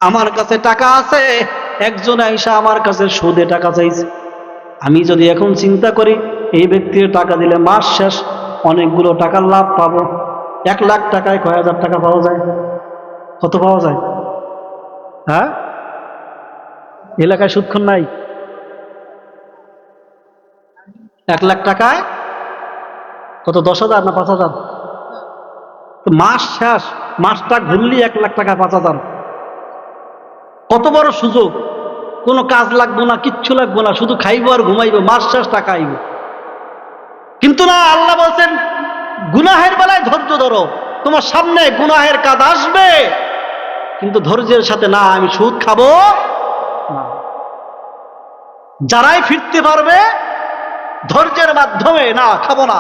আমার কাছে টাকা আছে, একজন আইসা আমার কাছে সুদে টাকা চাইছে। আমি যদি এখন চিন্তা করি এই ব্যক্তির টাকা দিলে মাস শেষ অনেকগুলো টাকার লাভ পাবো, 1 লাখ টাকায় কয় হাজার টাকা পাওয়া যায়? কত পাওয়া যায়? হ্যাঁ, এলাকায় সুদক্ষণ নাই? 1 লাখ টাকায় কত? 10,000 না 5,000? তো মাস শেষ, মাসটা ঘুরলি 1 লাখ টাকা 5,000। কত বড় সুযোগ! কোনো কাজ লাগবো না, কিচ্ছু লাগবো না, শুধু খাইবো আর ঘুমাইবো, মাস শেষ টাকা আইব। কিন্তু না, আল্লাহ বলছেন গুনাহের বেলায় ধৈর্য ধরো। তোমার সামনে গুনাহের কাজ আসবে, কিন্তু ধৈর্যের সাথে না, আমি সুদ খাবো না। যারাই ফিরতে পারবে ধৈর্যের মাধ্যমে, না খাবো না।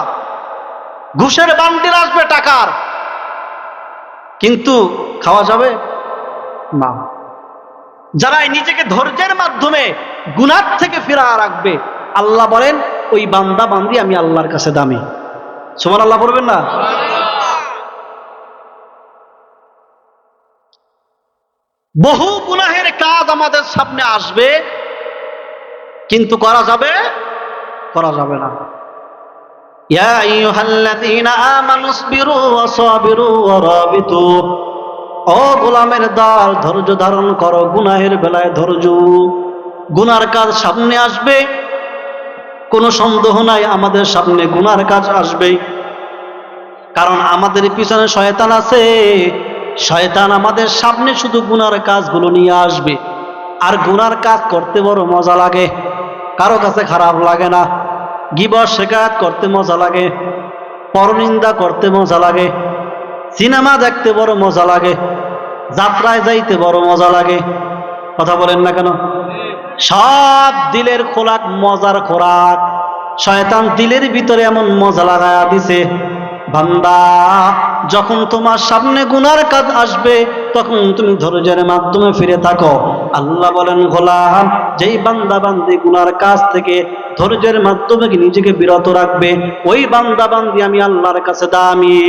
ঘুষের বান্ডিল আসবে টাকার, কিন্তু খাওয়া যাবে না। যারাই নিজেকে ধৈর্যের মাধ্যমে গুনাহ থেকে ফিরা রাখবে, আল্লাহ বলেন ওই বান্দা বান্দি আমি আল্লাহর কাছে দামি। সুবহানাল্লাহ বলবেন না? বহু গুনাহের কাজ আমাদের সামনে আসবে, কিন্তু করা যাবে না। ইয়া আইয়ুহাল্লাযীনা আমানুসবিরু ওয়া সাবিরু ওয়া রাবিতু, ও গোলামের দল, ধৈর্য ধারণ করো, গুনাহের বেলায় ধৈর্য। গুনার কাজ সামনে আসবে, কোনো সন্দেহ নাই আমাদের সামনে গুনার কাজ আসবে, কারণ আমাদের পিছনে শয়তান আছে। শয়তান আমাদের সামনে শুধু গুনার কাজগুলো নিয়ে আসবে। আর গুনার কাজ করতে বড় মজা লাগে, কারো কাছে খারাপ লাগে না। গীবত শিকায়াত করতে মজা লাগে, পরনিন্দা করতে মজা লাগে, সিনেমা দেখতে বড় মজা লাগে, যাত্রায় যাইতে বড় মজা লাগে। কথা বলেন না কেন? সব দিলের খোরাক, মজার খোরাক। শয়তান দিলের ভিতরে এমন মজা লাগায়া দিছে, বান্দা যখন তোমার সামনে গুনার কাজ আসবে তখন তুমি ধৈর্যের মাধ্যমে ফিরে থাকো। আল্লাহ বলেন গোলাম, যেই বান্দা বান্দি গুনার কাজ থেকে ধৈর্যের মাধ্যমে নিজেকে বিরত রাখবে, ওই বান্দা বান্দি আমি আল্লাহর কাছে দামি।